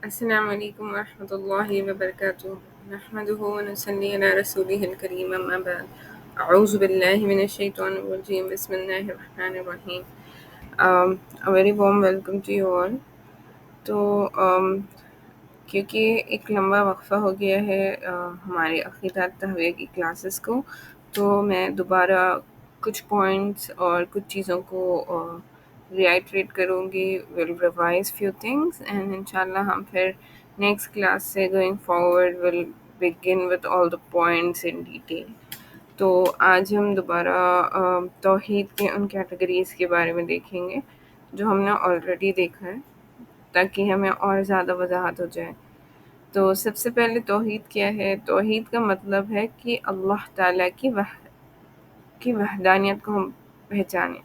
السلام علیکم ورحمۃ اللہ وبرکاتہ نحمده ونصلی علی رسولہ الکریم اما بعد اعوذ باللہ من الشیطان الرجیم بسم اللہ الرحمن الرحیم. A very warm welcome to you all. تو کیونکہ ایک لمبا وقفہ ہو گیا ہے ہمارے عقیدات تہویہ کی کلاسز کو، تو میں دوبارہ کچھ پوائنٹس اور کچھ چیزوں کو ریائٹریٹ کروں گی. ول ریوائز فیو تھنگس اینڈ انشاءاللہ ہم پھر نیکسٹ کلاس سے going forward will begin with all the points in detail. تو آج ہم دوبارہ توحید کے ان کیٹیگریز کے بارے میں دیکھیں گے جو ہم نے آلریڈی دیکھا ہے، تاکہ ہمیں اور زیادہ وضاحت ہو جائے. تو سب سے پہلے توحید کیا ہے؟ توحید کا مطلب ہے کہ اللہ تعالیٰ کی وحدانیت کو ہم پہچانیں.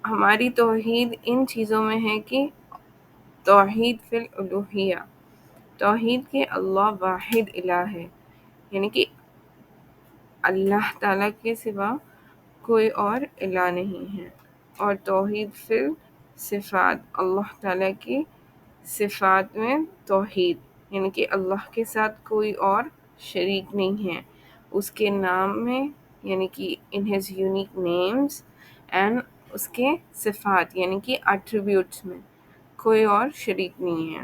ہماری توحید ان چیزوں میں ہے کہ توحید فی الالوہیہ، توحید کے اللہ واحد الہ ہے، یعنی کہ اللہ تعالیٰ کے سوا کوئی اور الہ نہیں ہے. اور توحید فی صفات، اللہ تعالیٰ کی صفات میں توحید، یعنی کہ اللہ کے ساتھ کوئی اور شریک نہیں ہے اس کے نام میں، یعنی کہ in his unique names, and اس کے صفات یعنی کہ ایٹریبیوٹس میں کوئی اور شریک نہیں ہے.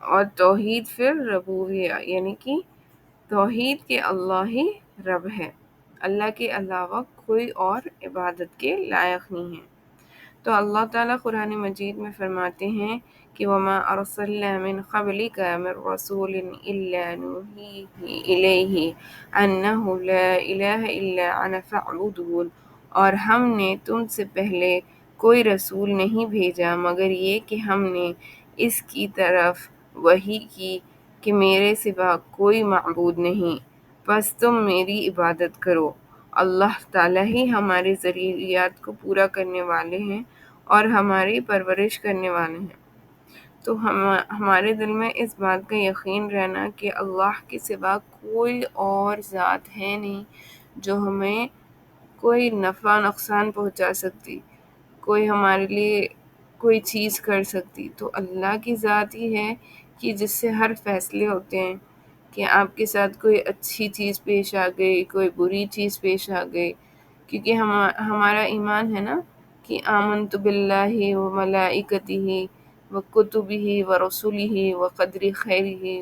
اور توحید فی الربوبیہ، یعنی کہ توحید کے اللہ ہی رب ہے، اللہ کے علاوہ کوئی اور عبادت کے لائق نہیں ہے. تو اللہ تعالیٰ قرآن مجید میں فرماتے ہیں کہ وَمَا أَرْسَلْنَا مِن قَبْلِكَ مِن رَّسُولٍ إِلَّا نُوحِي إِلَيْهِ أَنَّهُ لَا إِلَٰهَ إِلَّا أَنَا فَاعْبُدُونِ، اور ہم نے تم سے پہلے کوئی رسول نہیں بھیجا مگر یہ کہ ہم نے اس کی طرف وحی کی کہ میرے سوا کوئی معبود نہیں، بس تم میری عبادت کرو. اللہ تعالیٰ ہی ہمارے ضروریات کو پورا کرنے والے ہیں اور ہماری پرورش کرنے والے ہیں. تو ہمارے دل میں اس بات کا یقین رہنا کہ اللہ کے سوا کوئی اور ذات ہے نہیں جو ہمیں کوئی نفع نقصان پہنچا سکتی، کوئی ہمارے لیے کوئی چیز کر سکتی. تو اللہ کی ذات ہی ہے کہ جس سے ہر فیصلے ہوتے ہیں، کہ آپ کے ساتھ کوئی اچھی چیز پیش آ گئی، کوئی بری چیز پیش آ گئی. کیونکہ ہمارا ایمان ہے نا کہ آمنت باللہ و ملائکتہ و کتبہ و رسلہ و قدر خیرہ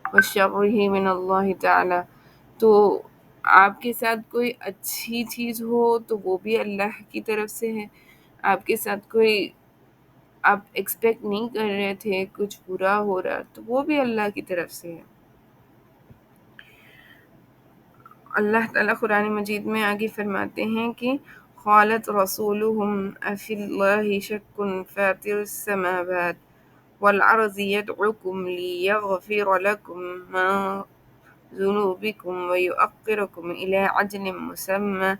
و شرہ من اللہ تعالی. تو آپ کے ساتھ کوئی اچھی چیز ہو تو وہ بھی اللہ کی طرف سے ہے، آپ کے ساتھ کوئی آپ ایکسپیکٹ نہیں کر رہے تھے کچھ برا ہو رہا تو وہ بھی اللہ کی طرف سے ہے. اللہ تعالیٰ قرآن مجید میں آگے فرماتے ہیں کہ قالت رسولهم افی اللہ شک فاطر السماوات والارض يدعوكم ليغفر لكم من ذنوبكم ويؤخركم إلى أجل مسمى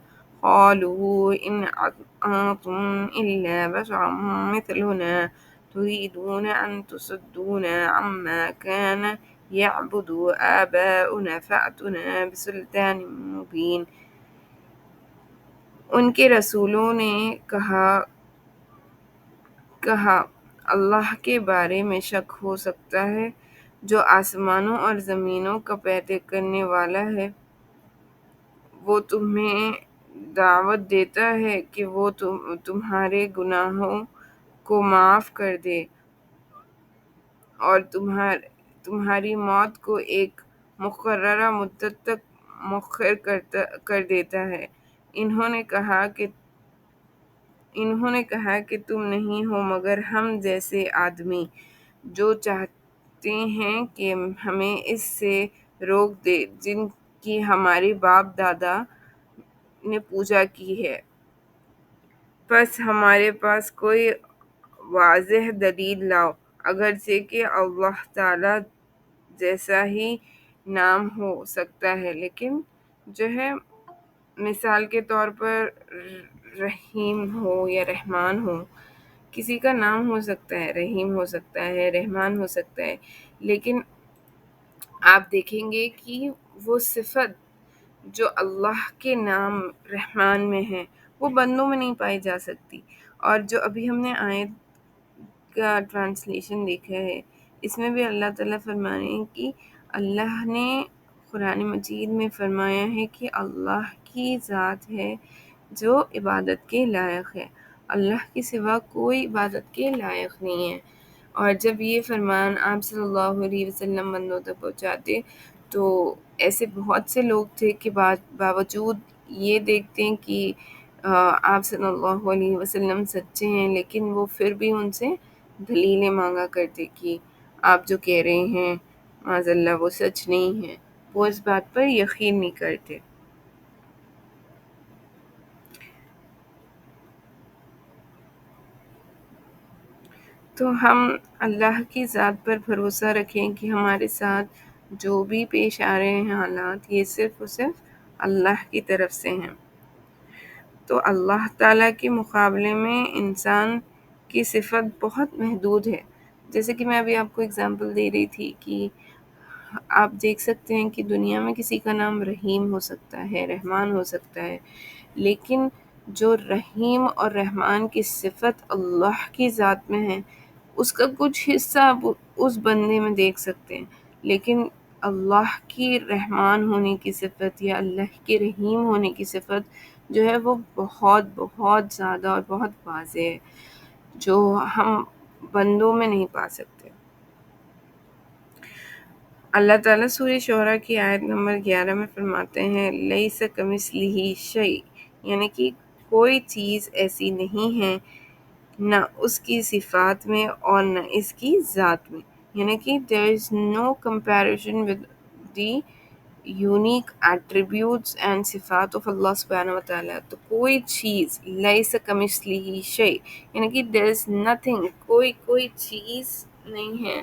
قالوا إن أنتم إلا بشر مثلنا تريدون أن تصدونا عما كان يعبد آباؤنا فأتنا بسلطان مبين. ان کے رسولوں نے کہا اللہ کے بارے میں شک ہو سکتا ہے جو آسمانوں اور زمینوں کا پیدا کرنے والا ہے. وہ تمہیں دعوت دیتا ہے کہ وہ تمہارے گناہوں کو معاف کر دے اور تمہاری موت کو ایک مقررہ مدت تک مؤخر کر دیتا ہے. انہوں نے کہا کہ تم نہیں ہو مگر ہم جیسے آدمی جو چاہتے ہیں کہ ہمیں اس سے روک دے جن کی ہمارے باپ دادا نے پوجا کی ہے. پس ہمارے پاس کوئی واضح دلیل لاؤ. اگرچہ کہ اللہ تعالیٰ جیسا ہی نام ہو سکتا ہے، لیکن جو ہے مثال کے طور پر رحیم ہو یا رحمان ہو، کسی کا نام ہو سکتا ہے، رحیم ہو سکتا ہے، رحمان ہو سکتا ہے، لیکن آپ دیکھیں گے کہ وہ صفت جو اللہ کے نام رحمان میں ہے وہ بندوں میں نہیں پائی جا سکتی. اور جو ابھی ہم نے آیت کا ٹرانسلیشن دیکھا ہے، اس میں بھی اللہ تعالیٰ فرما رہے ہیں کہ اللہ نے قرآن مجید میں فرمایا ہے کہ اللہ کی ذات ہے جو عبادت کے لائق ہے، اللہ کے سوا کوئی عبادت کے لائق نہیں ہے۔ اور جب یہ فرمان آپ صلی اللہ علیہ وسلم بندوں تک پہنچاتے تو ایسے بہت سے لوگ تھے کہ باوجود یہ دیکھتے ہیں کہ آپ صلی اللہ علیہ وسلم سچے ہیں، لیکن وہ پھر بھی ان سے دلیلیں مانگا کرتے کہ آپ جو کہہ رہے ہیں معاذ اللہ وہ سچ نہیں ہے، وہ اس بات پر یقین نہیں کرتے۔ تو ہم اللہ کی ذات پر بھروسہ رکھیں کہ ہمارے ساتھ جو بھی پیش آ رہے ہیں حالات، یہ صرف اور صرف اللہ کی طرف سے ہیں۔ تو اللہ تعالیٰ کے مقابلے میں انسان کی صفت بہت محدود ہے۔ جیسے کہ میں ابھی آپ کو اگزامپل دے رہی تھی کہ آپ دیکھ سکتے ہیں کہ دنیا میں کسی کا نام رحیم ہو سکتا ہے، رحمان ہو سکتا ہے، لیکن جو رحیم اور رحمان کی صفت اللہ کی ذات میں ہے، اس کا کچھ حصہ آپ اس بندے میں دیکھ سکتے ہیں، لیکن اللہ کی رحمان ہونے کی صفت یا اللہ کی رحیم ہونے کی صفت جو ہے وہ بہت بہت زیادہ اور بہت واضح ہے، جو ہم بندوں میں نہیں پا سکتے۔ اللہ تعالیٰ سورہ شعراء کی آیت نمبر 11 میں فرماتے ہیں لیس کمثلہ شیء، یعنی کہ کوئی چیز ایسی نہیں ہے نہ اس کی صفات میں اور نہ اس کی ذات میں، یعنی کہ there is no comparison with the unique attributes and صفات of اللہ سبحانہ وتعالیٰ۔ تو کوئی چیز لیس کمثلہ شیء، یعنی کہ there is nothing، کوئی چیز نہیں ہے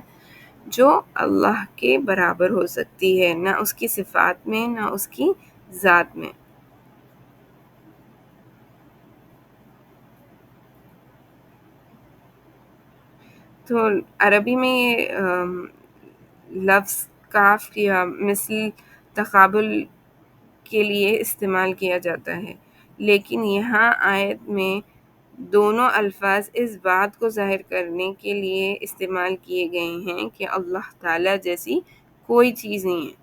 جو اللہ کے برابر ہو سکتی ہے، نہ اس کی صفات میں نہ اس کی ذات میں۔ تو عربی میں یہ لفظ کاف یا مثل تقابل کے لیے استعمال کیا جاتا ہے، لیکن یہاں آیت میں دونوں الفاظ اس بات کو ظاہر کرنے کے لیے استعمال کیے گئے ہیں کہ اللہ تعالیٰ جیسی کوئی چیز نہیں ہے۔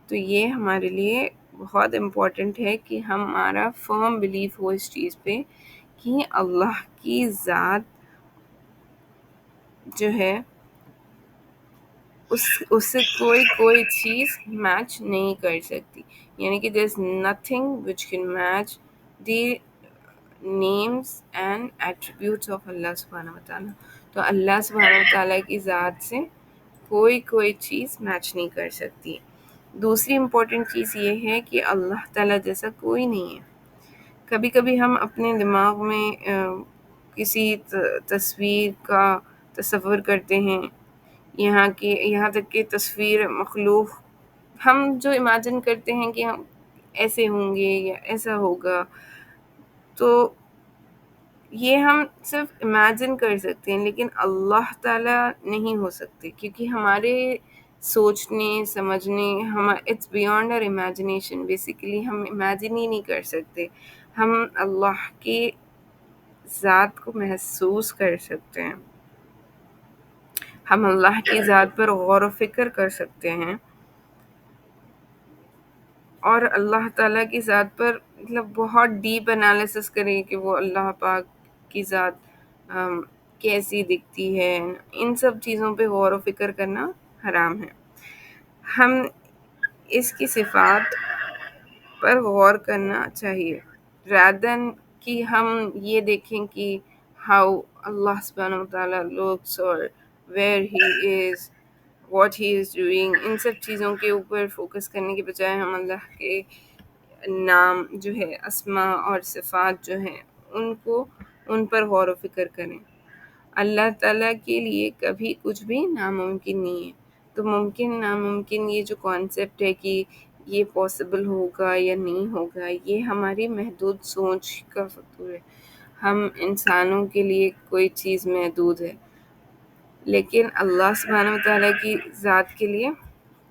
تو یہ ہمارے لیے بہت امپورٹنٹ ہے کہ ہمارا فرم بلیف ہو اس چیز پہ کہ اللہ کی ذات جو ہے اس سے کوئی چیز میچ نہیں کر سکتی، یعنی کہ there is nothing which can match the names and attributes of اللہ سبحانہ وتعالیٰ۔ تو اللہ سبحانہ وتعالیٰ کی ذات سے کوئی چیز میچ نہیں کر سکتی۔ دوسری امپورٹنٹ چیز یہ ہے کہ اللہ تعالیٰ جیسا کوئی نہیں ہے۔ کبھی کبھی ہم اپنے دماغ میں کسی تصویر کا تصور کرتے ہیں، یہاں تک کہ تصویر مخلوق ہم جو امیجن کرتے ہیں کہ ہم ایسے ہوں گے یا ایسا ہوگا، تو یہ ہم صرف امیجن کر سکتے ہیں، لیکن اللہ تعالیٰ نہیں ہو سکتے، کیونکہ ہمارے سوچنے سمجھنے اٹس بیانڈ اور امیجنیشن، بیسیکلی ہم امیجن ہی نہیں کر سکتے۔ ہم اللہ کی ذات کو محسوس کر سکتے ہیں، ہم اللہ کی ذات پر غور و فکر کر سکتے ہیں، اور اللہ تعالیٰ کی ذات پر مطلب بہت ڈیپ انالیسس کریں کہ وہ اللہ پاک کی ذات کیسی دکھتی ہے، ان سب چیزوں پہ غور و فکر کرنا حرام ہے۔ ہم اس کی صفات پر غور کرنا چاہیے rather than کہ ہم یہ دیکھیں کہ how اللہ سبحانہ وتعالیٰ looks اور where he is what he is doing، ان سب چیزوں کے اوپر فوکس کرنے کے بجائے ہم اللہ کے نام جو ہے، اسماء اور صفات جو ہیں ان پر غور و فکر کریں۔ اللہ تعالیٰ کے لیے کبھی کچھ بھی ناممکن نہیں ہے۔ تو ممکن ناممکن یہ جو کانسیپٹ ہے کہ یہ پاسبل ہوگا یا نہیں ہوگا، یہ ہماری محدود سوچ کا فطور ہے۔ ہم انسانوں کے لیے کوئی چیز محدود ہے، لیکن اللہ سبحانہ وتعالیٰ کی ذات کے لیے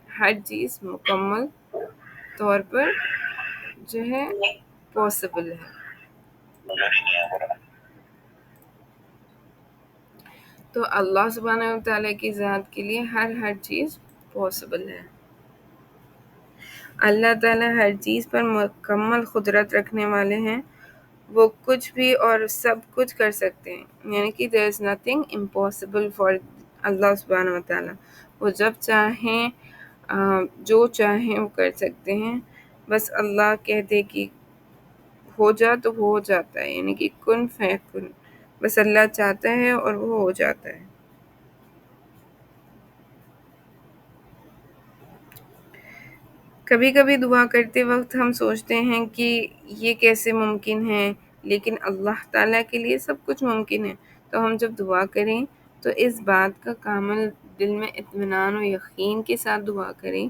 ہر چیز مکمل طور پر جو ہے پاسبل ہے۔ تو اللہ سبحانہ و تعالیٰ کی ذات کے لیے ہر چیز پاسبل ہے۔ اللہ تعالیٰ ہر چیز پر مکمل قدرت رکھنے والے ہیں، وہ کچھ بھی اور سب کچھ کر سکتے ہیں، یعنی کہ there is nothing impossible for اللہ سبحانہ و تعالیٰ۔ وہ جب چاہیں جو چاہیں وہ کر سکتے ہیں، بس اللہ کہتے کہ ہو جا تو وہ ہو جاتا ہے، یعنی کہ کن فیکن، بس اللہ چاہتا ہے اور وہ ہو جاتا ہے۔ کبھی کبھی دعا کرتے وقت ہم سوچتے ہیں کہ یہ کیسے ممکن ہے، لیکن اللہ تعالیٰ کے لیے سب کچھ ممکن ہے۔ تو ہم جب دعا کریں تو اس بات کا کامل دل میں اطمینان و یقین کے ساتھ دعا کریں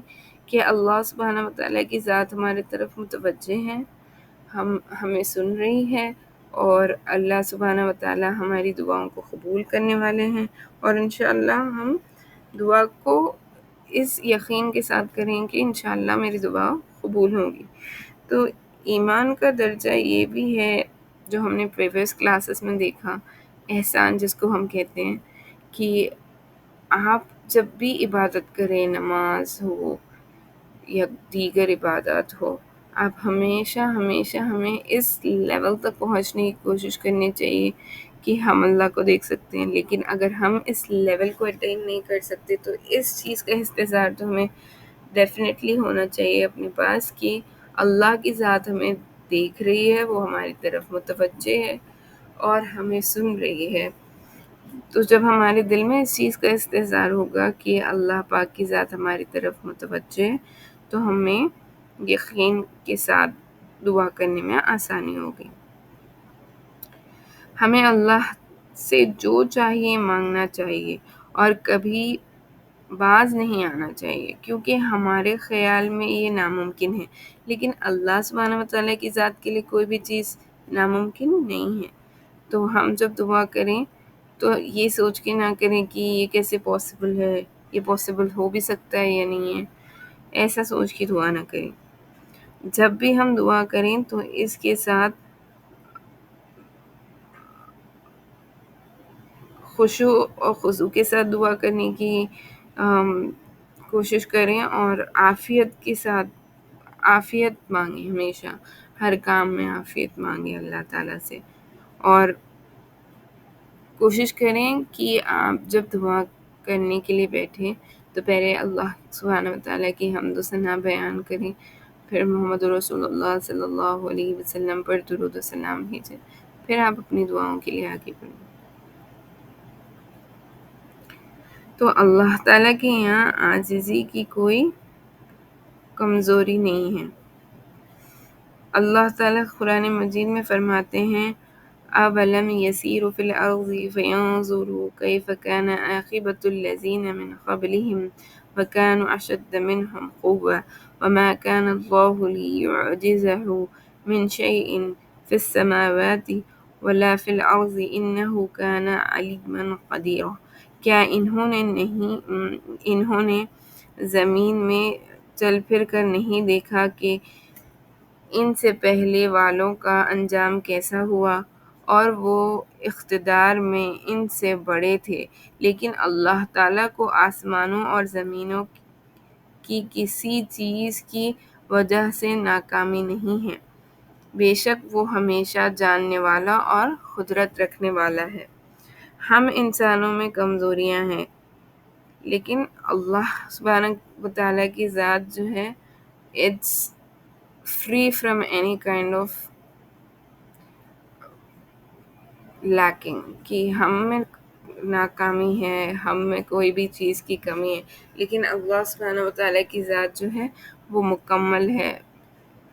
کہ اللہ سبحانہ و تعالیٰ کی ذات ہمارے طرف متوجہ ہے، ہمیں سن رہی ہے، اور اللہ سبحانہ و تعالیٰ ہماری دعاؤں کو قبول کرنے والے ہیں، اور انشاءاللہ ہم دعا کو اس یقین کے ساتھ کریں کہ انشاءاللہ میری دعا قبول ہوگی۔ تو ایمان کا درجہ یہ بھی ہے جو ہم نے پریویس کلاسز میں دیکھا، احسان جس کو ہم کہتے ہیں، کہ آپ جب بھی عبادت کریں، نماز ہو یا دیگر عبادات ہو، آپ ہمیشہ ہمیں اس لیول تک پہنچنے کی کوشش کرنی چاہیے کہ ہم اللہ کو دیکھ سکتے ہیں۔ لیکن اگر ہم اس لیول کو اٹین نہیں کر سکتے تو اس چیز کا استظہار تو ہمیں ڈیفینیٹلی ہونا چاہیے اپنے پاس کہ اللہ کی ذات ہمیں دیکھ رہی ہے، وہ ہماری طرف متوجہ ہے اور ہمیں سن رہی ہے۔ تو جب ہمارے دل میں اس چیز کا استظہار ہوگا کہ اللہ پاک کی ذات ہماری طرف متوجہ ہے، تو ہمیں یقین کے ساتھ دعا کرنے میں آسانی ہوگی۔ ہمیں اللہ سے جو چاہیے مانگنا چاہیے اور کبھی باز نہیں آنا چاہیے، کیونکہ ہمارے خیال میں یہ ناممکن ہے، لیکن اللہ سبحانہ و تعالیٰ کی ذات کے لیے کوئی بھی چیز ناممکن نہیں ہے۔ تو ہم جب دعا کریں تو یہ سوچ کے نہ کریں کہ یہ کیسے پاسبل ہے، یہ پاسبل ہو بھی سکتا ہے یا نہیں ہے، ایسا سوچ کے دعا نہ کریں۔ جب بھی ہم دعا کریں تو اس کے ساتھ خشوع اور خضوع کے ساتھ دعا کرنے کی کوشش کریں، اور عافیت کے ساتھ عافیت مانگیں، ہمیشہ ہر کام میں عافیت مانگیں اللہ تعالیٰ سے، اور کوشش کریں کہ آپ جب دعا کرنے کے لیے بیٹھیں تو پہلے اللہ سبحانہ و تعالیٰ کی حمد و ثنا بیان کریں، پھر محمد رسول اللہ صلی اللہ علیہ وسلم پر درود و سلام بھیجیں، پھر آپ اپنی دعاؤں کے لیے آگے بڑھیں۔ تو اللہ تعالیٰ کے یہاں عاجزی کی کوئی کمزوری نہیں ہے۔ اللہ تعالیٰ قرآن مجید میں فرماتے ہیں أَوَلَمْ يَسِيرُوا فِي الْأَرْضِ فَيَنْظُرُوا كَيْفَ كَانَ عَاقِبَةُ الَّذِينَ مِنْ قَبْلِهِمْ وَكَانُوا أَشَدَّ مِنْهُمْ قُوَّةً وَمَا كَانَ اللَّهُ لِيُعْجِزَهُ مِنْ شَيْءٍ فِي السَّمَاوَاتِ وَلَا فِي الْأَرْضِ إِنَّهُ كَانَ عَلِيمًا قَدِيرًا۔ کیا انہوں نے زمین میں چل پھر کر نہیں دیکھا کہ ان سے پہلے والوں کا انجام کیسا ہوا، اور وہ اقتدار میں ان سے بڑے تھے، لیکن اللہ تعالیٰ کو آسمانوں اور زمینوں کی کسی چیز کی وجہ سے ناکامی نہیں ہے، بے شک وہ ہمیشہ جاننے والا اور قدرت رکھنے والا ہے۔ ہم انسانوں میں کمزوریاں ہیں، لیکن اللہ سبحانہ و تعالیٰ کی ذات جو ہے it's free from any kind of lacking, کہ ہم میں ناکامی ہے، ہم میں کوئی بھی چیز کی کمی ہے، لیکن اللہ سبحانہ و تعالیٰ کی ذات جو ہے وہ مکمل ہے،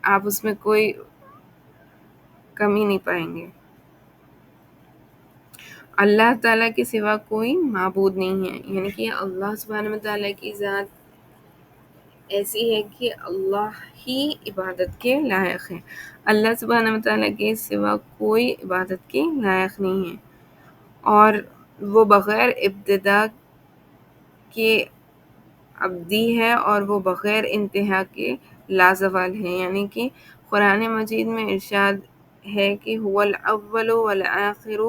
آپ اس میں کوئی کمی نہیں پائیں گے۔ اللہ تعالیٰ کے سوا کوئی معبود نہیں ہے، یعنی کہ اللہ سبحانہ و تعالیٰ کی ذات ایسی ہے کہ اللہ ہی عبادت کے لائق ہے، اللہ سبحانہ و تعالیٰ کے سوا کوئی عبادت کے لائق نہیں ہے، اور وہ بغیر ابتدا کے ابدی ہے، اور وہ بغیر انتہا کے لازوال ہے، یعنی کہ قرآن مجید میں ارشاد ہے کہ هو الاول والآخر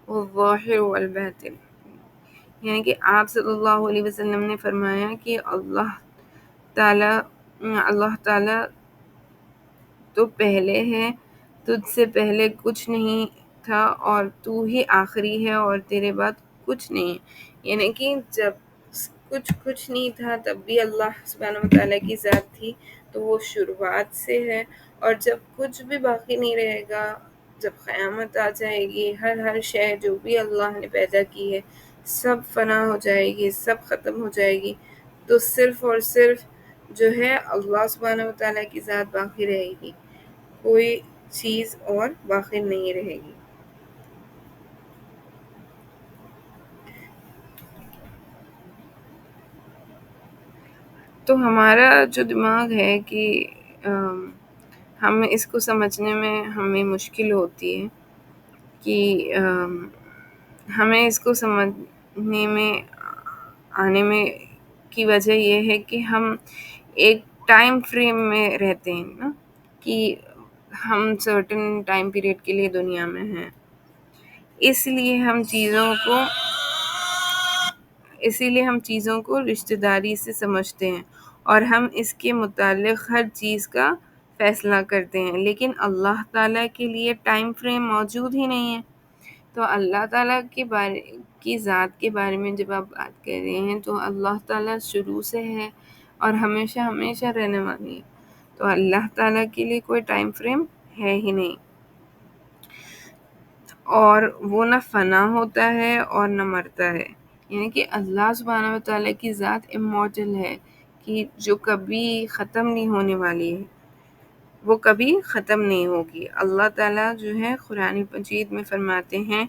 والظاہر والباطن، یعنی کہ آپ صلی اللہ علیہ وسلم نے فرمایا کہ اللہ تعالیٰ تو پہلے ہے، تجھ سے پہلے کچھ نہیں تھا، اور تو ہی آخری ہے، اور تیرے بعد کچھ نہیں۔ یعنی کہ جب کچھ نہیں تھا تب بھی اللہ سبحانہ وتعالیٰ کی ذات تھی، تو وہ شروعات سے ہے، اور جب کچھ بھی باقی نہیں رہے گا، جب قیامت آ جائے گی، ہر شے جو بھی اللہ نے پیدا کی ہے سب فنا ہو جائے گی، سب ختم ہو جائے گی، تو صرف اور صرف جو ہے اللہ سبحانہ وتعالیٰ کی ذات باقی رہے گی، کوئی چیز اور باقی نہیں رہے گی۔ تو ہمارا جو دماغ ہے کہ ہم اس کو سمجھنے میں ہمیں مشکل ہوتی ہے کہ ہمیں اس کو سمجھنے میں آنے میں کی وجہ یہ ہے کہ ہم ایک ٹائم فریم میں رہتے ہیں نا، کہ ہم سرٹن ٹائم پیریڈ کے لیے دنیا میں ہیں، اس لیے ہم چیزوں کو رشتہ داری سے سمجھتے ہیں، اور ہم اس کے متعلق ہر چیز کا فیصلہ کرتے ہیں، لیکن اللہ تعالیٰ کے لیے ٹائم فریم موجود ہی نہیں ہے۔ تو اللہ تعالیٰ کی ذات کے بارے میں جب آپ بات کر رہے ہیں تو اللہ تعالیٰ شروع سے ہے اور ہمیشہ ہمیشہ رہنے والی ہے، تو اللہ تعالیٰ کے لیے کوئی ٹائم فریم ہے ہی نہیں، اور وہ نہ فنا ہوتا ہے اور نہ مرتا ہے۔ یعنی کہ اللہ سبحانہ وتعالیٰ کی ذات امورٹل ہے، کہ جو کبھی ختم نہیں ہونے والی ہے، وہ کبھی ختم نہیں ہوگی۔ اللہ تعالیٰ جو ہے قرآن مجید میں فرماتے ہیں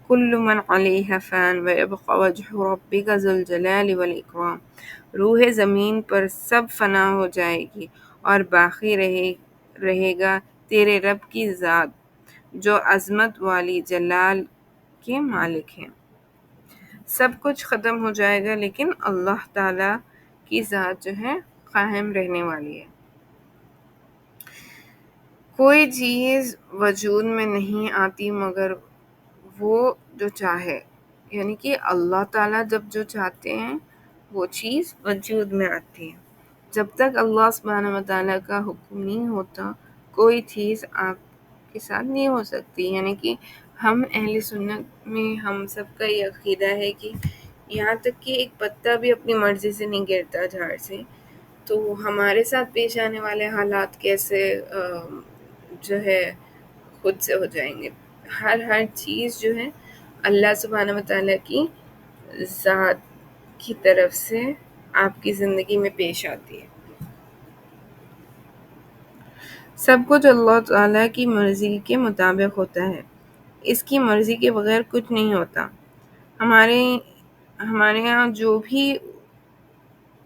کل من علیہ فان ویبقى وجہ ربک ذو الجلال والاکرام، روح زمین پر سب فنا ہو جائے گی اور باقی رہے گا تیرے رب کی ذات جو عظمت والی جلال کے مالک ہیں۔ سب کچھ ختم ہو جائے گا لیکن اللہ تعالیٰ کی ذات جو ہے قائم رہنے والی ہے۔ کوئی چیز وجود میں نہیں آتی مگر وہ جو چاہے، یعنی کہ اللہ تعالیٰ جب جو چاہتے ہیں وہ چیز وجود میں آتی ہے۔ جب تک اللہ سبحانہ وتعالیٰ کا حکم نہیں ہوتا کوئی چیز آپ کے ساتھ نہیں ہو سکتی۔ یعنی کہ ہم اہل سنت میں ہم سب کا یہ عقیدہ ہے کہ یہاں تک کہ ایک پتا بھی اپنی مرضی سے نہیں گرتا جھاڑ سے، تو ہمارے ساتھ پیش آنے والے حالات کیسے جو ہے خود سے ہو جائیں گے۔ ہر چیز جو ہے اللہ سبحانہ وتعالیٰ کی ذات کی طرف سے آپ کی زندگی میں پیش آتی ہے۔ سب کچھ اللہ تعالیٰ کی مرضی کے مطابق ہوتا ہے، اس کی مرضی کے بغیر کچھ نہیں ہوتا۔ ہمارے یہاں جو بھی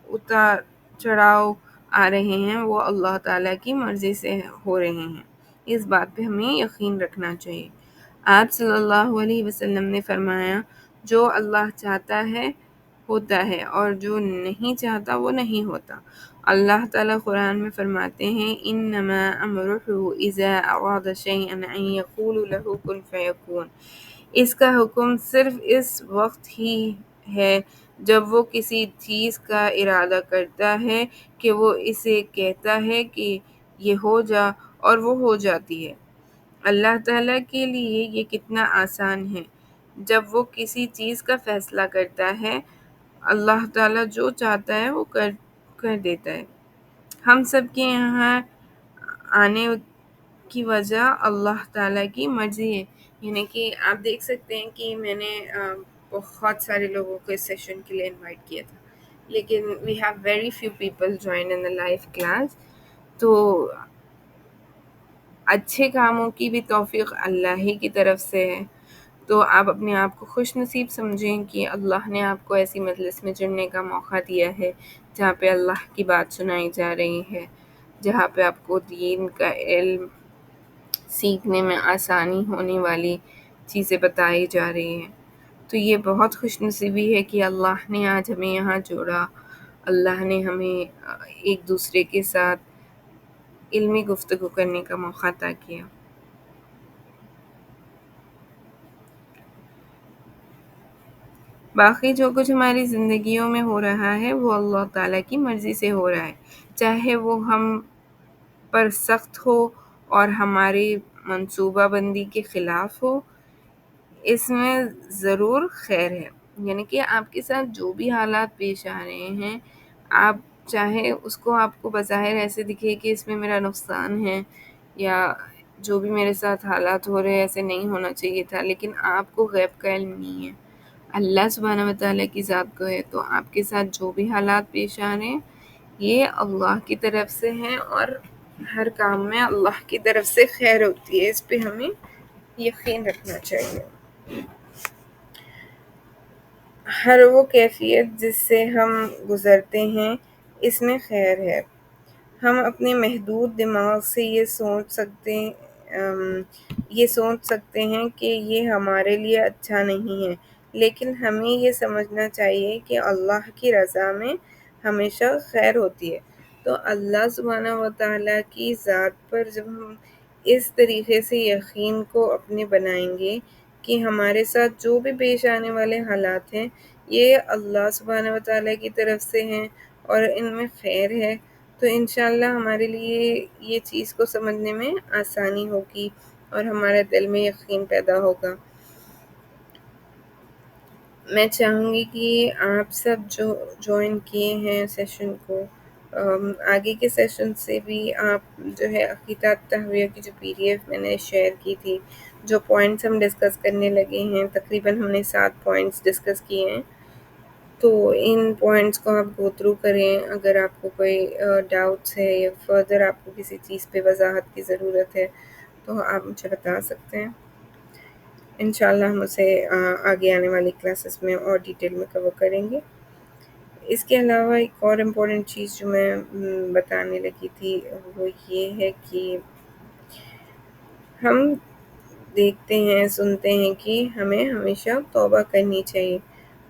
اتار چڑھاؤ آ رہے ہیں وہ اللہ تعالیٰ کی مرضی سے ہو رہے ہیں، اس بات پہ ہمیں یقین رکھنا چاہیے۔ آپ صلی اللہ علیہ وسلم نے فرمایا جو اللہ چاہتا ہے ہوتا ہے اور جو نہیں چاہتا وہ نہیں ہوتا۔ اللہ تعالیٰ قرآن میں فرماتے ہیں انما امرہ اذا اراد شیئا ان یقول له کن فیکون، اس کا حکم صرف اس وقت ہی ہے جب وہ کسی چیز کا ارادہ کرتا ہے کہ وہ اسے کہتا ہے کہ یہ ہو جا اور وہ ہو جاتی ہے۔ اللہ تعالیٰ کے لیے یہ کتنا آسان ہے، جب وہ کسی چیز کا فیصلہ کرتا ہے اللہ تعالیٰ جو چاہتا ہے وہ کر دیتا ہے۔ ہم سب کے یہاں آنے کی وجہ اللہ تعالیٰ کی مرضی ہے۔ یعنی کہ آپ دیکھ سکتے ہیں کہ میں نے بہت سارے لوگوں کو اس سیشن کے لیے انوائٹ کیا تھا، لیکن we have very few people join in the live class۔ تو اچھے کاموں کی بھی توفیق اللہ ہی کی طرف سے ہے، تو آپ اپنے آپ کو خوش نصیب سمجھیں کہ اللہ نے آپ کو ایسی مجلس میں جڑنے کا موقع دیا ہے جہاں پہ اللہ کی بات سنائی جا رہی ہے، جہاں پہ آپ کو دین کا علم سیکھنے میں آسانی ہونے والی چیزیں بتائی جا رہی ہیں۔ تو یہ بہت خوش نصیبی ہے کہ اللہ نے آج ہمیں یہاں جوڑا، اللہ نے ہمیں ایک دوسرے کے ساتھ علمی گفتگو کرنے کا موقع عطا کیا۔ باقی جو کچھ ہماری زندگیوں میں ہو رہا ہے وہ اللہ تعالیٰ کی مرضی سے ہو رہا ہے، چاہے وہ ہم پر سخت ہو اور ہماری منصوبہ بندی کے خلاف ہو، اس میں ضرور خیر ہے۔ یعنی کہ آپ کے ساتھ جو بھی حالات پیش آ رہے ہیں، آپ چاہے اس کو آپ کو بظاہر ایسے دکھے کہ اس میں میرا نقصان ہے، یا جو بھی میرے ساتھ حالات ہو رہے ہیں ایسے نہیں ہونا چاہیے تھا، لیکن آپ کو غیب کا علم نہیں ہے، اللہ سبحانہ وتعالیٰ کی ذات کو ہے۔ تو آپ کے ساتھ جو بھی حالات پیش آ رہے ہیں یہ اللہ کی طرف سے ہیں، اور ہر کام میں اللہ کی طرف سے خیر ہوتی ہے، اس پہ ہمیں یقین رکھنا چاہیے۔ ہر وہ کیفیت جس سے ہم گزرتے ہیں اس میں خیر ہے۔ ہم اپنے محدود دماغ سے یہ سوچ سکتے ہیں کہ یہ ہمارے لیے اچھا نہیں ہے، لیکن ہمیں یہ سمجھنا چاہیے کہ اللہ کی رضا میں ہمیشہ خیر ہوتی ہے۔ تو اللہ سبحانہ و تعالیٰ کی ذات پر جب ہم اس طریقے سے یقین کو اپنے بنائیں گے کہ ہمارے ساتھ جو بھی پیش آنے والے حالات ہیں یہ اللہ سبحانہ و تعالیٰ کی طرف سے ہیں اور ان میں خیر ہے، تو انشاءاللہ ہمارے لیے یہ چیز کو سمجھنے میں آسانی ہوگی اور ہمارے دل میں یقین پیدا ہوگا۔ میں چاہوں گی کہ آپ سب جو جوائن کیے ہیں سیشن کو، آگے کے سیشن سے بھی آپ جو ہے عقیدہ تحویہ کی جو PDF میں نے شیئر کی تھی، جو پوائنٹس ہم ڈسکس کرنے لگے ہیں، تقریباً ہم نے 7 پوائنٹس ڈسکس کیے ہیں، تو ان پوائنٹس کو آپ گو تھرو کریں۔ اگر آپ کو کوئی ڈاؤٹس ہے یا فردر آپ کو کسی چیز پہ وضاحت کی ضرورت ہے تو آپ مجھے بتا سکتے ہیں۔ انشاءاللہ ہم اسے آگے آنے والی کلاسز میں اور ڈیٹیل میں کور کریں گے۔ اس کے علاوہ ایک اور امپورٹنٹ چیز جو میں بتانے لگی تھی وہ یہ ہے کہ ہم دیکھتے ہیں سنتے ہیں کہ ہمیں ہمیشہ توبہ کرنی چاہیے۔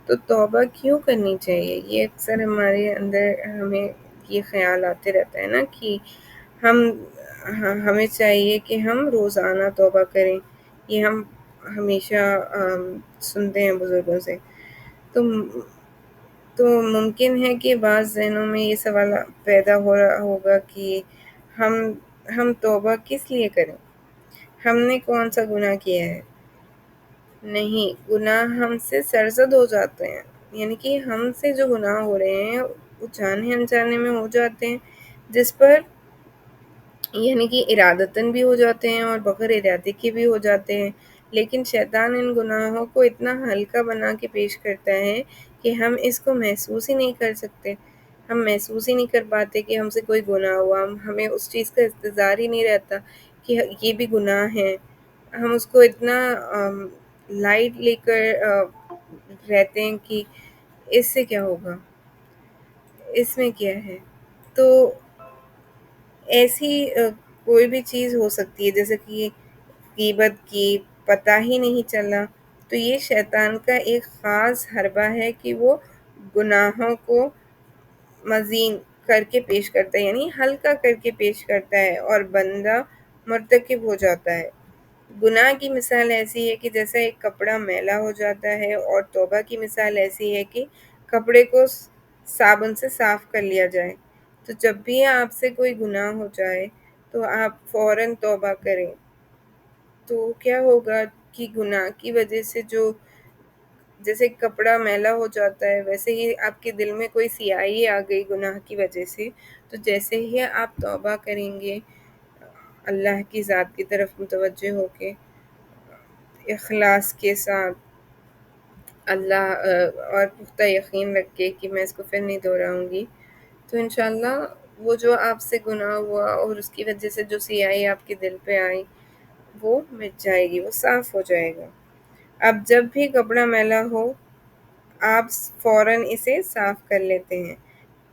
تو توبہ کیوں کرنی چاہیے؟ یہ اکثر ہمارے اندر ہمیں یہ خیال آتے رہتا ہے نا کہ ہمیں چاہیے کہ ہم روزانہ توبہ کریں، یہ ہم ہمیشہ سنتے ہیں بزرگوں سے۔ تو ممکن ہے کہ بعض ذہنوں میں یہ سوال پیدا ہو رہا ہوگا کہ ہم توبہ کس لیے کریں؟ ہم نے کون سا گناہ کیا ہے؟ نہیں، گناہ ہم سے سرزد ہو جاتے ہیں، یعنی کہ ہم سے جو گناہ ہو رہے ہیں وہ جانے انجانے میں ہو جاتے ہیں، جس پر یعنی کہ ارادتاً بھی ہو جاتے ہیں اور بغیر ارادے کے بھی ہو جاتے ہیں، لیکن شیطان ان گناہوں کو اتنا ہلکا بنا کے پیش کرتا ہے کہ ہم اس کو محسوس ہی نہیں کر سکتے، ہم محسوس ہی نہیں کر پاتے کہ ہم سے کوئی گناہ ہوا، ہمیں اس چیز کا انتظار ہی نہیں رہتا کہ یہ بھی گناہ ہے، ہم اس کو اتنا لائٹ لے کر رہتے ہیں کہ اس سے کیا ہوگا، اس میں کیا ہے۔ تو ایسی کوئی بھی چیز ہو سکتی ہے جیسے کہ غیبت کی، پتہ ہی نہیں چلا، تو یہ شیطان کا ایک خاص حربہ ہے کہ وہ گناہوں کو مزین کر کے پیش کرتا ہے، یعنی ہلکا کر کے پیش کرتا ہے اور بندہ مرتکب ہو جاتا ہے۔ گناہ کی مثال ایسی ہے کہ جیسا ایک کپڑا میلا ہو جاتا ہے، اور توبہ کی مثال ایسی ہے کہ کپڑے کو صابن سے صاف کر لیا جائے۔ تو جب بھی آپ سے کوئی گناہ ہو جائے تو آپ فوراً توبہ کریں، تو کیا ہوگا کہ گناہ کی وجہ سے جو جیسے کپڑا میلا ہو جاتا ہے ویسے ہی آپ کے دل میں کوئی سیاہی آ گئی گناہ کی وجہ سے، تو جیسے ہی آپ توبہ کریں گے اللہ کی ذات کی طرف متوجہ ہو کے اخلاص کے ساتھ، اللہ اور پختہ یقین رکھ کے کہ میں اس کو پھر نہیں دہراؤں گی، تو انشاءاللہ وہ جو آپ سے گناہ ہوا اور اس کی وجہ سے جو سیاہی آپ کے دل پہ آئی وہ مٹ جائے گی، وہ صاف ہو جائے گا۔ اب جب بھی کپڑا میلا ہو آپ فوراً اسے صاف کر لیتے ہیں۔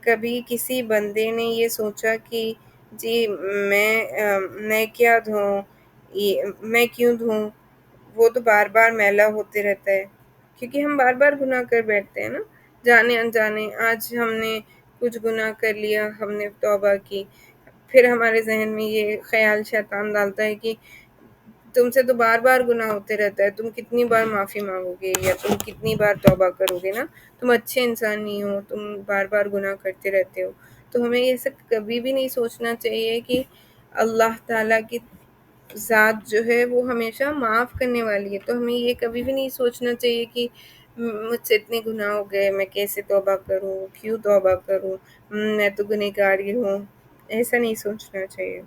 کبھی کسی بندے نے یہ سوچا کہ جی میں کیا دھوں، میں کیوں دھوں، وہ تو بار بار میلا ہوتے رہتا ہے، کیونکہ ہم بار بار گناہ کر بیٹھتے ہیں نا، جانے انجانے۔ آج ہم نے کچھ گناہ کر لیا، ہم نے توبہ کی، پھر ہمارے ذہن میں یہ خیال شیطان ڈالتا ہے کہ تم سے تو بار بار گناہ ہوتے رہتا ہے، تم کتنی بار معافی مانگو گے یا تم کتنی بار توبہ کرو گے نا؟ تم اچھے انسان نہیں ہو، تم بار بار گناہ کرتے رہتے ہو. تو ہمیں یہ سب کبھی بھی نہیں سوچنا چاہیے کہ اللہ تعالیٰ کی ذات جو ہے وہ ہمیشہ معاف کرنے والی ہے. تو ہمیں یہ کبھی بھی نہیں سوچنا چاہیے کہ مجھ سے اتنے گناہ ہو گئے، میں کیسے توبہ کروں، کیوں توبہ کروں، میں تو گنہگار ہی ہوں. ایسا نہیں سوچنا چاہیے.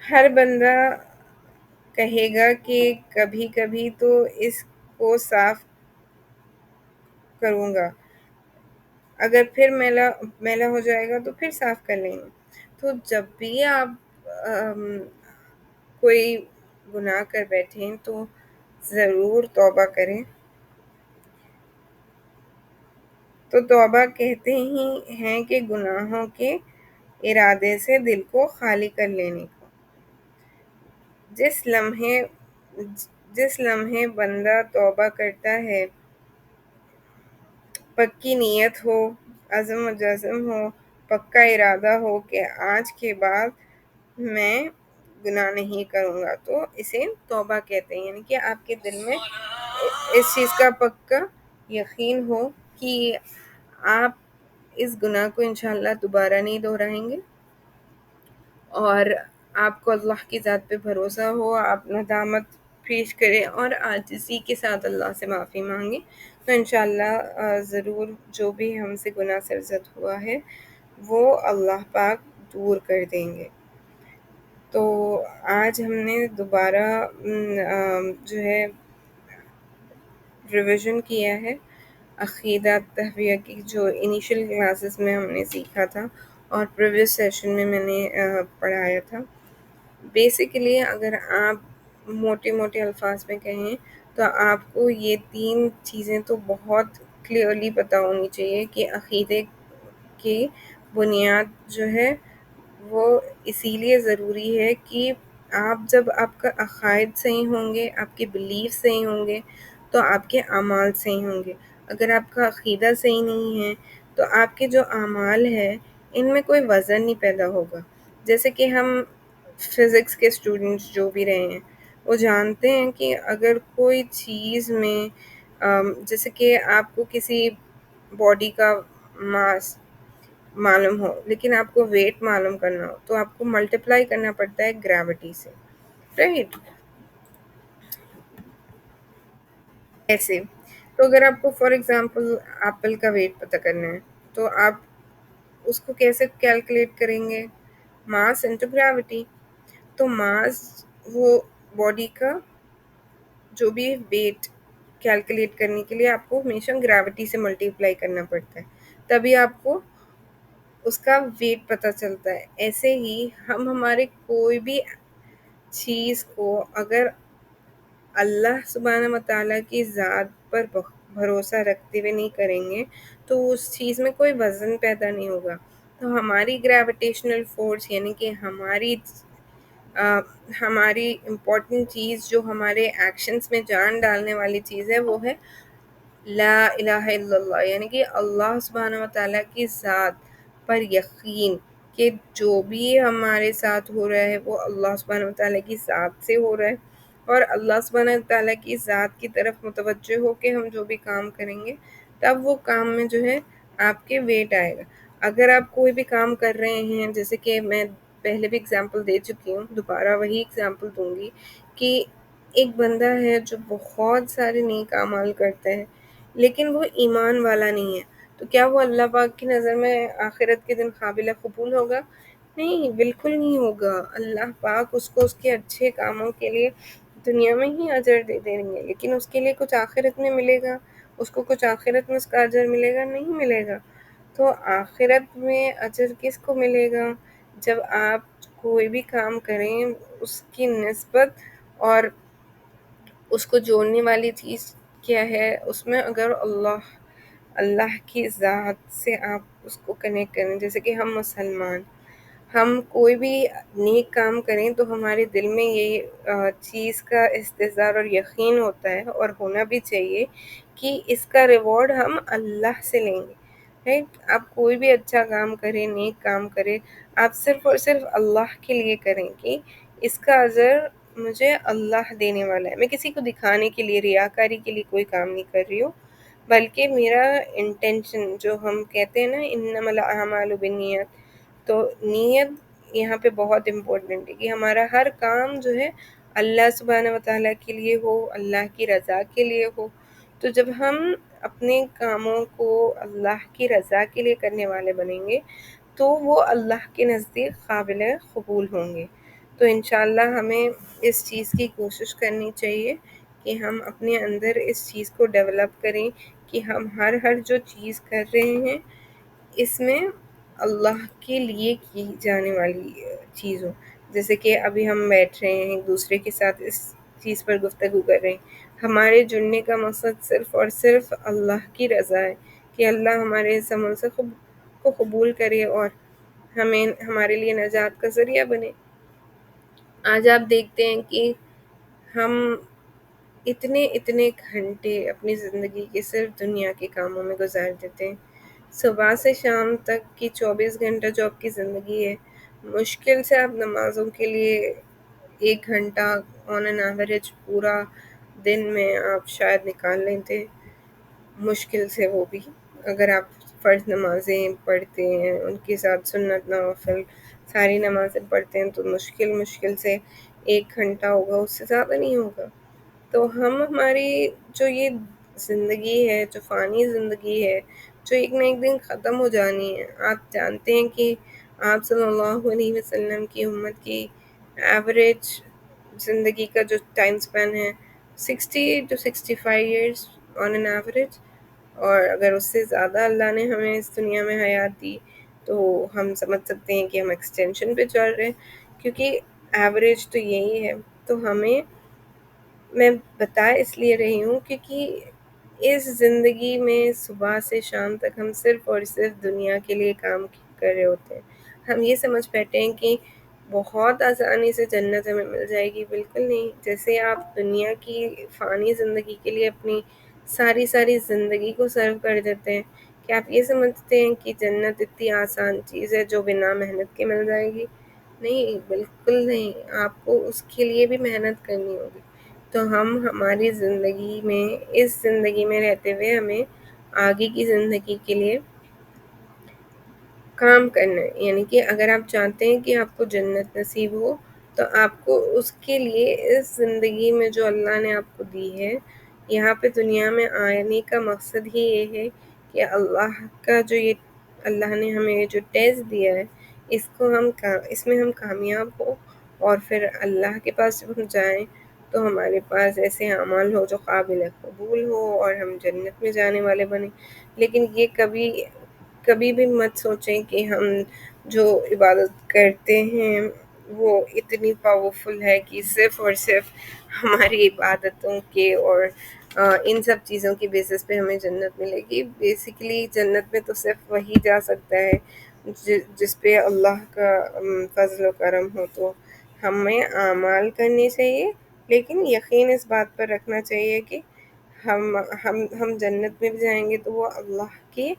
ہر بندہ کہے گا کہ کبھی کبھی تو اس کو صاف کروں گا، اگر پھر میلا میلا ہو جائے گا تو پھر صاف کر لیں گے. تو جب بھی آپ کوئی گناہ کر بیٹھیں تو ضرور توبہ کریں. تو توبہ کہتے ہی ہیں کہ گناہوں کے ارادے سے دل کو خالی کر لینے کو. جس لمحے جس لمحے بندہ توبہ کرتا ہے، پکی نیت ہو، عزم و جزم ہو، پکا ارادہ ہو کہ آج کے بعد میں گناہ نہیں کروں گا، تو اسے توبہ کہتے ہیں. یعنی کہ آپ کے دل میں اس چیز کا پکا یقین ہو کہ آپ اس گناہ کو انشاءاللہ دوبارہ نہیں دہرائیں گے، اور آپ کو اللہ کی ذات پہ بھروسہ ہو، آپ ندامت پیش کریں اور عاجزی کے ساتھ اللہ سے معافی مانگیں. تو انشاءاللہ ضرور جو بھی ہم سے گناہ سرزد ہوا ہے وہ اللہ پاک دور کر دیں گے. تو آج ہم نے دوبارہ جو ہے ریویژن کیا ہے عقیدہ تہویہ کی، جو انیشیل کلاسز میں ہم نے سیکھا تھا اور پریویس سیشن میں میں نے پڑھایا تھا. بیسیکلی اگر آپ موٹے موٹے الفاظ میں کہیں تو آپ کو یہ 3 چیزیں تو بہت کلیئرلی پتہ ہونی چاہیے کہ عقیدے کی بنیاد جو ہے وہ اسی لیے ضروری ہے کہ جب آپ کا عقائد صحیح ہوں گے، آپ کے بلیف صحیح ہوں گے تو آپ کے اعمال صحیح ہوں گے. اگر آپ کا عقیدہ صحیح نہیں ہے تو آپ کے جو اعمال ہے ان میں کوئی وزن نہیں پیدا ہوگا. جیسے کہ ہم فزکس کے اسٹوڈنٹس جو بھی رہے ہیں وہ جانتے ہیں کہ اگر کوئی چیز میں جیسے کہ آپ کو کسی باڈی کا ماس معلوم ہو لیکن آپ کو ویٹ معلوم کرنا ہو تو آپ کو ملٹیپلائی کرنا پڑتا ہے گریوٹی سے، رائٹ؟ ایسے تو اگر آپ کو فار ایگزامپل ایپل کا ویٹ پتہ کرنا ہے تو آپ اس کو کیسے کیلکولیٹ کریں گے؟ ماس انٹو گریوٹی. تو ماس وہ باڈی کا جو بھی ویٹ کیلکولیٹ کرنے کے لیے آپ کو ہمیشہ گریوٹی سے ملٹیپلائی کرنا پڑتا ہے، تبھی آپ کو اس کا ویٹ پتہ چلتا ہے. ایسے ہی ہم ہمارے کوئی بھی چیز کو اگر اللہ سبحانہ وتعالیٰ کی ذات پر بھروسہ رکھتے ہوئے نہیں کریں گے تو اس چیز میں کوئی وزن پیدا نہیں ہوگا. تو ہماری گریویٹیشنل فورس یعنی کہ ہماری امپورٹنٹ چیز جو ہمارے ایکشنز میں جان ڈالنے والی چیز ہے وہ ہے لا الہ الا اللہ، یعنی کہ اللہ سبحانہ وتعالیٰ کی ذات پر یقین کہ جو بھی ہمارے ساتھ ہو رہا ہے وہ اللہ سبحانہ وتعالیٰ کی ذات سے ہو رہا ہے، اور اللہ سبحانہ وتعالیٰ کی ذات کی طرف متوجہ ہو کے ہم جو بھی کام کریں گے تب وہ کام میں جو ہے آپ کے ویٹ آئے گا. اگر آپ کوئی بھی کام کر رہے ہیں، جیسے کہ میں پہلے بھی اگزامپل دے چکی ہوں، دوبارہ وہی اگزامپل دوں گی کہ ایک بندہ ہے جو بہت سارے نیک اعمال کرتا ہے لیکن وہ ایمان والا نہیں ہے، تو کیا وہ اللہ پاک کی نظر میں آخرت کے دن قابل قبول ہوگا؟ نہیں، بالکل نہیں ہوگا. اللہ پاک اس کو اس کے اچھے کاموں کے لیے دنیا میں ہی اجر دے دیں گے، لیکن اس کے لیے کچھ آخرت میں ملے گا؟ اس کو کچھ آخرت میں اس کا اجر ملے گا؟ نہیں ملے گا. تو آخرت میں اجر کس کو ملے گا؟ جب آپ کوئی بھی کام کریں اس کی نسبت اور اس کو جوڑنے والی چیز کیا ہے، اس میں اگر اللہ کی ذات سے آپ اس کو کنیکٹ کریں. جیسے کہ ہم مسلمان، ہم کوئی بھی نیک کام کریں تو ہمارے دل میں یہ چیز کا استحضار اور یقین ہوتا ہے اور ہونا بھی چاہیے کہ اس کا ریوارڈ ہم اللہ سے لیں گے، رائٹ؟ آپ کوئی بھی اچھا کام کریں، نیک کام کریں، آپ صرف اور صرف اللہ کے لیے کریں کہ اس کا اجر مجھے اللہ دینے والا ہے. میں کسی کو دکھانے کے لیے، ریاکاری کے لیے کوئی کام نہیں کر رہی ہوں، بلکہ میرا انٹینشن، جو ہم کہتے ہیں نا انما الاعمال بالنیات، تو نیت یہاں پہ بہت امپورٹنٹ ہے کہ ہمارا ہر کام جو ہے اللہ سبحانہ و تعالیٰ کے لیے ہو، اللہ کی رضا کے لیے ہو. تو جب ہم اپنے کاموں کو اللہ کی رضا کے لیے کرنے والے بنیں گے تو وہ اللہ کے نزدیک قابل قبول ہوں گے. تو انشاءاللہ ہمیں اس چیز کی کوشش کرنی چاہیے کہ ہم اپنے اندر اس چیز کو ڈیولپ کریں کہ ہم ہر جو چیز کر رہے ہیں اس میں اللہ کے لیے کی جانے والی چیز ہو. جیسے کہ ابھی ہم بیٹھ رہے ہیں ایک دوسرے کے ساتھ اس چیز پر گفتگو کر رہے ہیں، ہمارے جڑنے کا مقصد صرف اور صرف اللہ کی رضا ہے کہ اللہ ہمارے اس عمل سے کو قبول کرے اور ہمیں ہمارے لیے نجات کا ذریعہ بنے. آج آپ دیکھتے ہیں کہ ہم اتنے گھنٹے اپنی زندگی کے صرف دنیا کے کاموں میں گزار دیتے ہیں. صبح سے شام تک کی 24 گھنٹہ جو آپ کی زندگی ہے، مشکل سے آپ نمازوں کے لیے 1 گھنٹہ آن این ایوریج پورا دن میں آپ شاید نکال لیتے، مشکل سے، وہ بھی اگر آپ فرض نمازیں پڑھتے ہیں ان کے ساتھ سنت نوافل ساری نمازیں پڑھتے ہیں تو مشکل سے 1 گھنٹہ ہوگا، اس سے زیادہ نہیں ہوگا. تو ہماری جو یہ زندگی ہے، جو فانی زندگی ہے، جو ایک نہ ایک دن ختم ہو جانی ہے. آپ جانتے ہیں کہ آپ صلی اللہ علیہ وسلم کی امت کی ایوریج زندگی کا جو ٹائم سپین ہے 60 to 65 years on an average, اور اگر اس سے زیادہ اللہ نے ہمیں اس دنیا میں حیات دی تو ہم سمجھ سکتے ہیں کہ ہم ایکسٹینشن پہ چل رہے ہیں، کیونکہ ایوریج تو یہی ہے. تو میں بتا اس لیے رہی ہوں کیونکہ اس زندگی میں صبح سے شام تک ہم صرف اور صرف دنیا کے لیے کام کر رہے ہوتے ہیں. ہم یہ سمجھ بیٹھے ہیں کہ بہت آسانی سے جنت ہمیں مل جائے گی. بالکل نہیں. جیسے آپ دنیا کی فانی زندگی کے لیے اپنی ساری زندگی کو سرو کر دیتے ہیں، کہ آپ یہ سمجھتے ہیں کہ جنت اتنی آسان چیز ہے جو بنا محنت کے مل جائے گی؟ نہیں، بالکل نہیں. آپ کو اس کے لیے بھی محنت کرنی ہوگی. تو ہماری زندگی میں، اس زندگی میں رہتے ہوئے ہمیں آگے کی زندگی کے لیے کام کرنا ہے. یعنی کہ اگر آپ چاہتے ہیں کہ آپ کو جنت نصیب ہو تو آپ کو اس کے لیے اس زندگی میں جو اللہ نے آپ کو دی ہے، یہاں پہ دنیا میں آنے کا مقصد ہی یہ ہے کہ اللہ نے ہمیں جو ٹیسٹ دیا ہے اس میں ہم کامیاب ہو، اور پھر اللہ کے پاس جب ہم جائیں تو ہمارے پاس ایسے اعمال ہو جو قابل قبول ہو اور ہم جنت میں جانے والے بنیں. لیکن یہ کبھی بھی مت سوچیں کہ ہم جو عبادت کرتے ہیں وہ اتنی پاورفل ہے کہ صرف اور صرف ہماری عبادتوں کے اور ان سب چیزوں کی بیسس پہ ہمیں جنت ملے گی. بیسیکلی جنت میں تو صرف وہی جا سکتا ہے جس پہ اللہ کا فضل و کرم ہو. تو ہمیں اعمال کرنے چاہیے، لیکن یقین اس بات پر رکھنا چاہیے کہ ہم جنت میں بھی جائیں گے تو وہ اللہ کی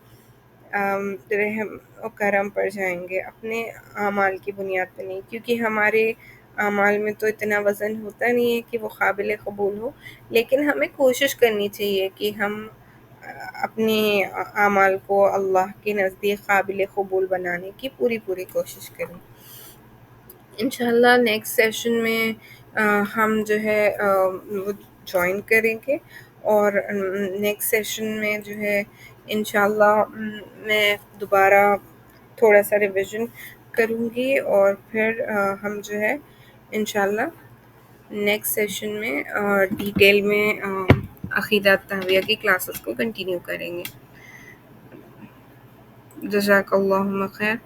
رحم و کرم پر جائیں گے، اپنے اعمال کی بنیاد پہ نہیں. کیونکہ ہمارے اعمال میں تو اتنا وزن ہوتا نہیں ہے کہ وہ قابل قبول ہو، لیکن ہمیں کوشش کرنی چاہیے کہ ہم اپنے اعمال کو اللہ کے نزدیک قابل قبول بنانے کی پوری کوشش کریں. انشاءاللہ نیکسٹ سیشن میں ہم جو ہے وہ جوائن کریں گے، اور نیکسٹ سیشن میں جو ہے انشاءاللہ میں دوبارہ تھوڑا سا ریویژن کروں گی، اور پھر ہم جو ہے انشاءاللہ نیکسٹ سیشن میں ڈیٹیل میں عقیدہ تہویہ کی کلاسز کو کنٹینیو کریں گے. جزاک اللہم خیر.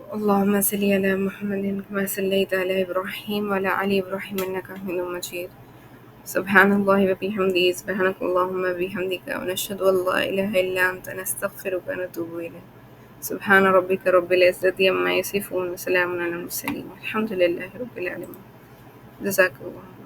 اللهم صل على محمد كما صليت على إبراهيم وعلى آل إبراهيم إنك حميد مجيد. سبحان الله وبحمده، سبحانك اللهم وبحمدك، ونشهد أن لا إله إلا أنت، نستغفرك ونتوب إليك. سبحان ربك رب العزة عما يصفون، وسلام على المرسلين، والحمد لله رب العالمين. جزاك الله.